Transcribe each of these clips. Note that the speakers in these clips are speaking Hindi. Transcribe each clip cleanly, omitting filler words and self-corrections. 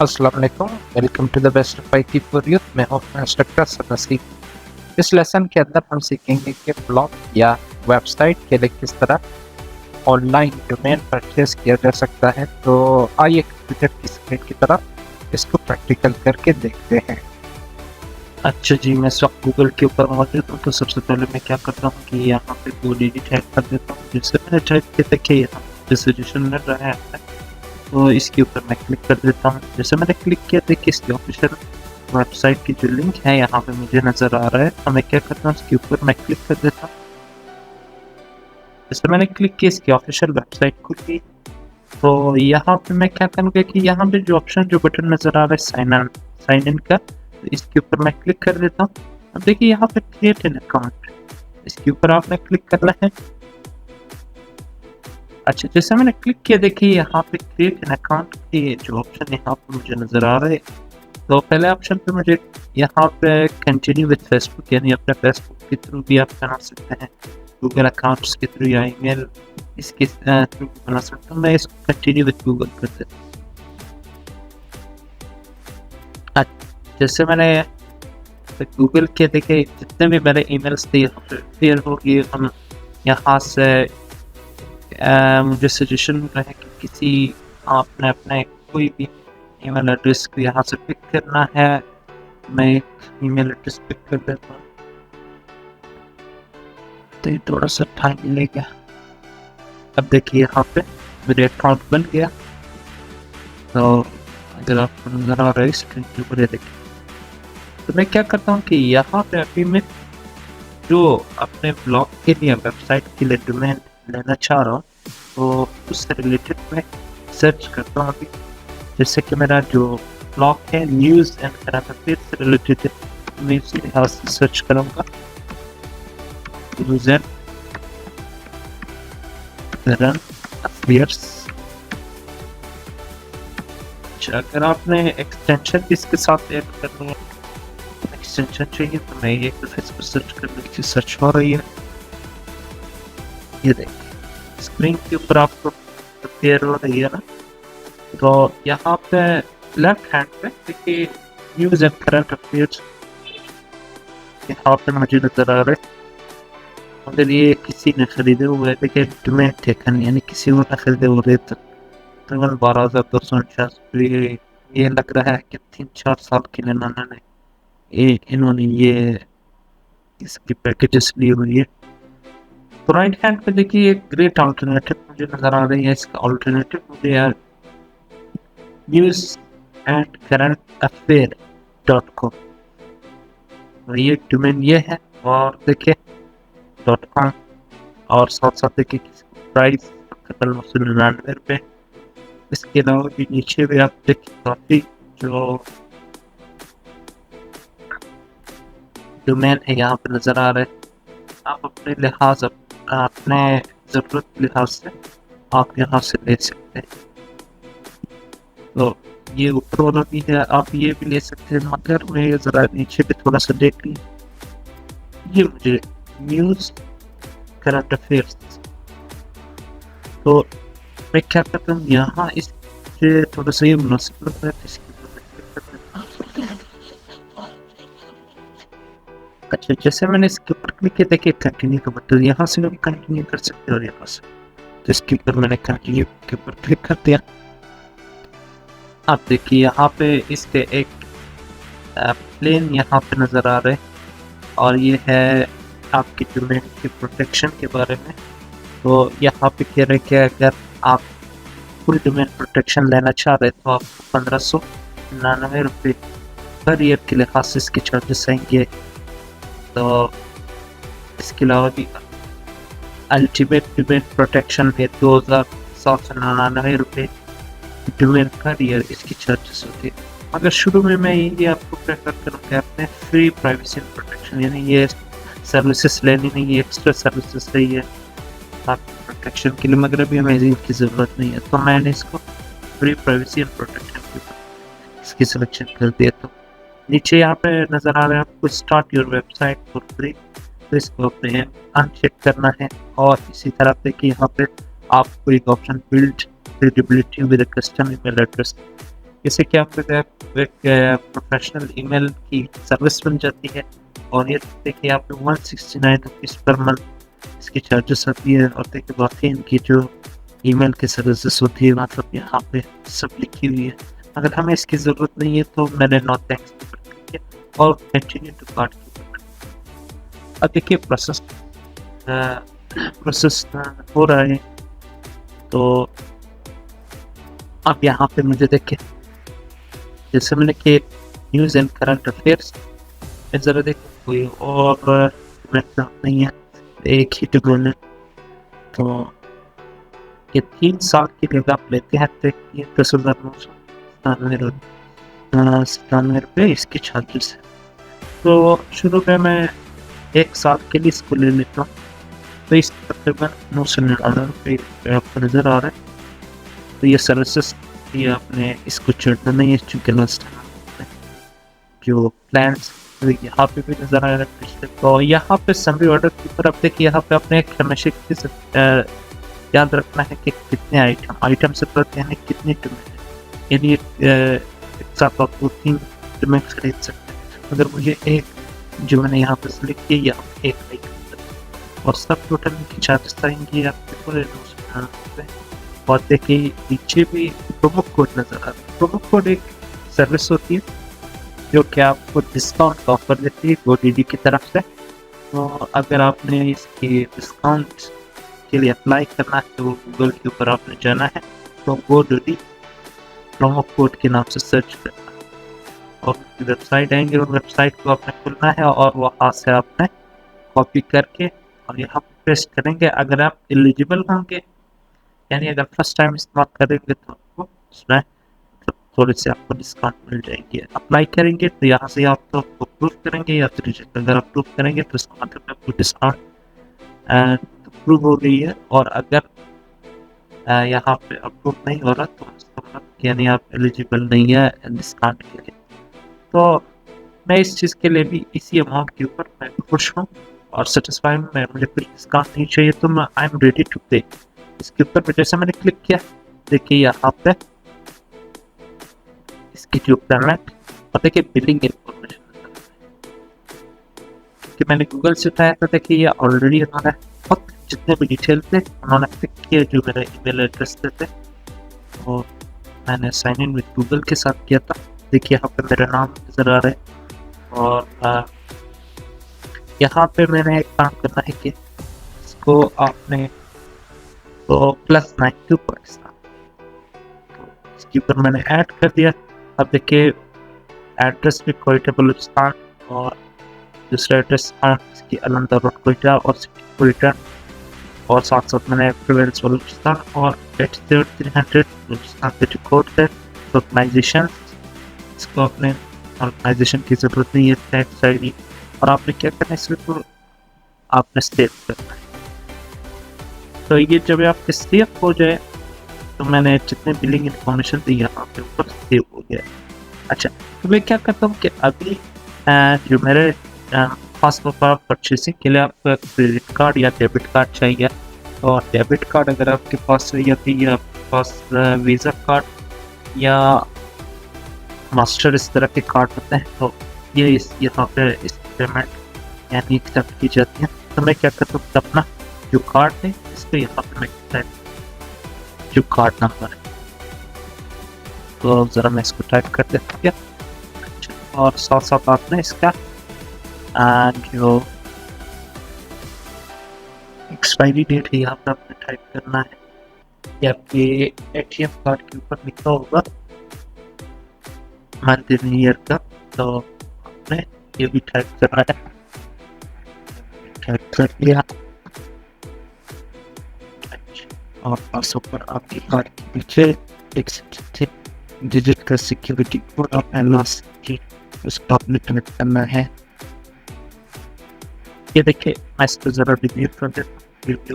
अस्सलाम वालेकुम, welcome to the best of IT for youth. मैं हूं इंस्ट्रक्टर सदसी। इस लेसन के अंदर हम सीखेंगे कि ब्लॉग या वेबसाइट के लिए किस तरह ऑनलाइन डोमेन परचेज किया जा सकता है। तो आइए कंप्यूटर की स्क्रीन की तरफ इसको प्रैक्टिकल करके देखते हैं। अच्छा जी, मैं इस वक्त गूगल के ऊपर मौजूद हूँ। तो सबसे पहले मैं क्या करता हूँ कि यहाँ पे GoDaddy टाइप कर देता हूँ। जिससे मैंने टाइप किया देखिए यहाँ पे सजेशन मिल रहा है, तो इसके ऊपर मैं क्लिक कर देता हूँ। जैसे मैंने क्लिक किया देखिए इसकी ऑफिशियल वेबसाइट की जो लिंक है यहाँ पे मुझे नज़र आ रहा है। तो मैं क्या करता हूँ, इसके ऊपर मैं क्लिक कर देता हूँ। जैसे मैंने क्लिक किया इसकी ऑफिशियल वेबसाइट खुल गई। तो यहाँ पे मैं क्या करूँगा कि यहाँ पे जो ऑप्शन जो बटन नज़र आ रहा है साइन इन का, तो इसके ऊपर मैं क्लिक कर देता हूँ। अब देखिए यहाँ पे क्रिएट एन अकाउंट, इसके ऊपर आपने क्लिक करना है। अच्छा, जैसे मैंने क्लिक किया देखिए यहाँ पे क्रिएट एन अकाउंट की जो ऑप्शन यहाँ पे मुझे नज़र आ रहा है। तो पहले ऑप्शन पे मुझे यहाँ पे कंटिन्यू विद फेसबुक, यानी अपने फेसबुक के थ्रू भी आप बना सकते हैं, गूगल अकाउंट्स के थ्रू या ईमेल इसके थ्रू बना सकता हूँ। मैं इसको कंटिन्यू विद गूगल कर देता हूँ। जैसे मैंने गूगल के देखे जितने भी मेरे ईमेल्स थे यहाँ पे क्लियर हो गए। हम यहाँ से मुझे सजेशन मिल रहा है कि किसी आपने अपने कोई भी ईमेल एड्रेस को यहाँ से पिक करना है। मैं एक ईमेल एड्रेस पिक कर देता हूँ, तो ये थोड़ा सा टाइम लेगा। अब देखिए यहाँ पे मेरे अकाउंट बन गया। तो अगर आपको नजर आ रहा है स्क्रीन के ऊपर देखिए, तो मैं क्या करता हूँ कि यहाँ पे अभी मैं जो अपने ब्लॉग के लिए वेबसाइट के लिए डोमेन लेना चाह रहा हूँ, तो उससे रिलेटेड मैं सर्च करता हूँ अभी। जैसे कि मेरा जो ब्लॉग है न्यूज़ एंड करंट अफेयर्स से रिलेटेड है, मैं इस लिहाज से सर्च करूँगा न्यूज़ एंड करंट अफेयर्स। अच्छा, अगर आपने एक्सटेंशन इसके साथ ऐड करना है, एक्सटेंशन चाहिए, तो मैं एक दफ़े इस पर सर्च करने की सर्च हो रही है। ये देखिए स्क्रीन के ऊपर आपको अपेयर हो रही है ना। तो यहाँ पे लेफ्ट हैंड पे देखिए न्यूज़ एंड करंट अफेयर्स यहाँ पे मुझे नजर आ रहा है। अगर ये किसी ने खरीदे हुए है, देखिए डोमेन टेकन, यानी किसी और ने खरीदे हुए तकरीबन 12,249। ये लग रहा है कि 3-4 साल के लिए इन्होंने ये इसकी पैकेजेस ली हुई है। तो राइट हैंड पे देखिए एक ग्रेट अल्टरनेटिव मुझे नजर आ रही है। इसका अल्टरनेटिव मुझे यार news and current affair .com, ये डोमेन ये है। और देखिए .com, और साथ साथ देखिए प्राइस तकरीबन 999 रुपये। इसके अलावा भी नीचे भी आप देखिए काफ़ी जो डोमेन है यहाँ पे नज़र आ रहे हैं। आप अपने लिहाज अपने ज़रूरत के लिहाज से आप यहाँ से ले सकते हैं। तो ये ऊपर वाला भी है, आप ये भी ले सकते हैं, मगर मैं ज़रा नीचे पे थोड़ा सा देख ली। ये मुझे न्यूज़ करंट अफेयर्स, तो मैं क्या करता हूँ यहाँ इससे थोड़ा सा ये मुनासिब लगता है। अच्छा, जैसे मैंने इसके ऊपर क्लिक किया देखिए कंटिन्यू का बटन, यहाँ से भी कंटिन्यू कर सकते हैं और यहाँ से। तो इसके ऊपर मैंने कंटिन्यू के ऊपर क्लिक कर दिया। आप देखिए यहाँ पे इसके एक प्लेन यहाँ पे नज़र आ रहे हैं, और ये है आपकी डोमेन की प्रोटेक्शन के बारे में। तो यहाँ पे कह रहे हैं कि अगर आप फुल डोमेन प्रोटेक्शन लेना चाह रहे तो आपको 1599 रुपये पर ईयर के लिहाज से इसके चार्जेस आएंगे। तो इसके अलावा भी अल्टीमेट डोमेन प्रोटेक्शन है 2799 रुपये डोमेन पर ईयर इसकी चार्जेस होती है। अगर शुरू में मैं ये आपको प्रेफर करूँगा अपने फ्री प्राइवेसी एंड प्रोटेक्शन, यानी ये सर्विसेज लेनी नहीं, ये एक्स्ट्रा सर्विसेज चाहिए आपकी प्रोटेक्शन के लिए, मगर अभी हमें इनकी ज़रूरत नहीं है। तो मैंने इसको फ्री प्राइवेसी एंड प्रोटेक्शन के ऊपर इसकी सिलेक्शन कर दिया। तो नीचे यहाँ पे नज़र आ रहा है आपको start your website for free, तो इसको अपने अनचेक करना है। और इसी तरह देखिए यहाँ पे आपको एक option build credibility with custom email address, इससे क्या होता है, एक प्रोफेशनल ईमेल की सर्विस बन जाती है। और ये देखिए आप 169 रुपीज़ पर मंथ इसकी चार्जेस होती है। और देखिए बाकी इनकी जो ईमेल की सर्विसेज होती है मतलब यहाँ पे सब लिखी हुई है। अगर हमें इसकी ज़रूरत नहीं है तो मैंने नो थैंक्स के ऊपर क्लिक किया और कंटिन्यू टू कार्ट के ऊपर। अब देखिए प्रोसेस हो रहा है। तो अब यहाँ पे मुझे देखिए जैसे मैंने कि न्यूज़ एंड करंट अफेयर्स ज़रा देखो कोई और नहीं है, एक ही टिप्पणी। तो ये 3 साल की जगह आप लेते हैं तो ये 10,997 रुपये इसकी चार्जेस है। तो शुरू में मैं 1 साल के लिए इसको ले लेता हूँ। तो इस तकरीबन 999 आपको नज़र आ रहा है। तो ये सर्विसेज ये आपने इसको छोड़ना नहीं है चूँकि लास्ट जो प्लान्स यहाँ पे भी नज़र आ रहा है। तो यहाँ पे समरी ऑर्डर के ऊपर अब देखिए यहाँ पे आपने हमेशा याद रखना है कि कितने आइटम से पड़ते हैं कितने टमेटो, यानी एक साथ आप 2-3 टमेटो खरीद सकते हैं। अगर मुझे एक जो मैंने यहाँ पे सिलेक्ट किया या एक आइटम और सब टोटल की चार्जेस आएंगे आपके पूरे 999 रुपये। और देखिए नीचे भी प्रोमो कोड नज़र आ रहा है। प्रोमो कोड एक सर्विस होती है जो कि आपको डिस्काउंट का ऑफर देती है GoDaddy की तरफ से। तो अगर आपने इसकी डिस्काउंट के लिए अप्लाई करना है तो गूगल के ऊपर आपने जाना है तो GoDaddy प्रोमो कोड के नाम से सर्च करना है और वेबसाइट आएंगे और वेबसाइट को आपने खुलना है और वहाँ से आपने कॉपी करके और यहाँ पेस्ट करेंगे। अगर आप एलिजिबल होंगे यानी अगर फर्स्ट टाइम इस्तेमाल करेंगे तो आपको उसमें थोड़ी सी आपको डिस्काउंट मिल जाएगी। अप्लाई करेंगे तो यहाँ से आप तो अप्रूव करेंगे या फिर रिजेक्ट। अगर अप्रूव करेंगे तो इसका मतलब आपको डिस्काउंट अप्रूव हो गई है। और अगर यहाँ पे अप्रूव नहीं हो रहा तो इसका मतलब यानी आप एलिजिबल नहीं है डिस्काउंट के लिए। तो मैं इस चीज़ के लिए भी इसी अमाउंट के ऊपर मैं खुश हूँ और सेटिस्फाई हूँ। मैं मुझे कुछ डिस्काउंट नहीं चाहिए तो मैं आई एम रेडी टू पे। इसके ऊपर जैसे मैंने क्लिक किया देखिए यहाँ पे इसकी जो पेमेंट और देखिए बिलिंग इंफॉर्मेशन कि मैंने गूगल से उठाया था। देखिए ये ऑलरेडी उन्होंने बहुत जितने भी डिटेल थे उन्होंने पिक किए जो मेरा ईमेल एड्रेस थे और मैंने साइन इन विद गूगल के साथ किया था। देखिए यहाँ पे मेरा नाम नज़र आ रहा है और यहाँ पे मैंने एक काम करना है कि इसको आपने तो +92 पाकिस्तान तो इसके ऊपर मैंने ऐड कर दिया। अब देखिए एड्रेस भी कोयटा बलूचिस्तान और दूसरा एड्रेस इसकी अलंदा रोड कोयटा और सिटी कोयटा और साथ साथ मैंने प्रोविंस बलूचिस्तान और 8300 बलूचिस्तान सिटी कोड है। ऑर्गेनाइजेशन इसको अपने ऑर्गेनाइजेशन की ज़रूरत नहीं है टैक्स ID और आपने क्या करना है इसमें तो आपने सेव करना है। तो ये जब आपके सेव हो जाए तो मैंने जितने बिलिंग इन्फॉर्मेशन दी यहाँ पे ऊपर सेव हो गया। अच्छा तो मैं क्या करता हूँ कि अभी जो मेरे खास तौर पर परचेसिंग के लिए आपको क्रेडिट कार्ड या डेबिट कार्ड चाहिए और डेबिट कार्ड अगर आपके पास है या फिर आपके पास वीज़ा कार्ड या मास्टर इस तरह के कार्ड होते हैं तो ये यहाँ पे इस पेमेंट यानी एक्सेप्ट की जाती है। तो मैं क्या करता हूँ अपना जो कार्ड है इसको यहाँ पे मैं जो कार्ड नंबर है तो ज़रा मैं इसको टाइप कर देता हूँ और साथ साथ आपने इसका जो एक्सपायरी डेट है यहाँ पर आपने टाइप करना है या आपके ATM कार्ड के ऊपर लिखा होगा मंथ इन ईयर का तो आपने ये भी टाइप करना है। टाइप कर लिया और पास ऊपर आपके कार्ड के पीछे एक डिजिट का सिक्योरिटी कोड और लास्ट की उसको आपने कनेक्ट करना है। ये देखिए मैं इसको ज़रा रिव्यू कर देता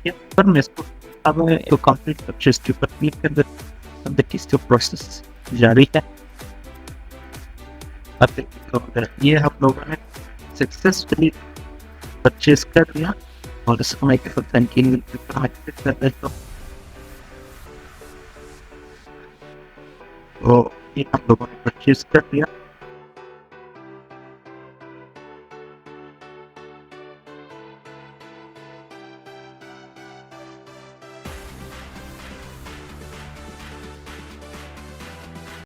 हूँ पर मैं इसको अब मैं तो कंप्लीट परचेज के ऊपर क्लिक कर देता हूँ। देखिए इसका प्रोसेस जारी है। अब देखिए ये हम लोगों ने सक्सेसफुली परचेज कर दिया और इसको मैं कंटिन्यू कर देता हूँ। तो ये हम लोगों ने परचेज कर लिया।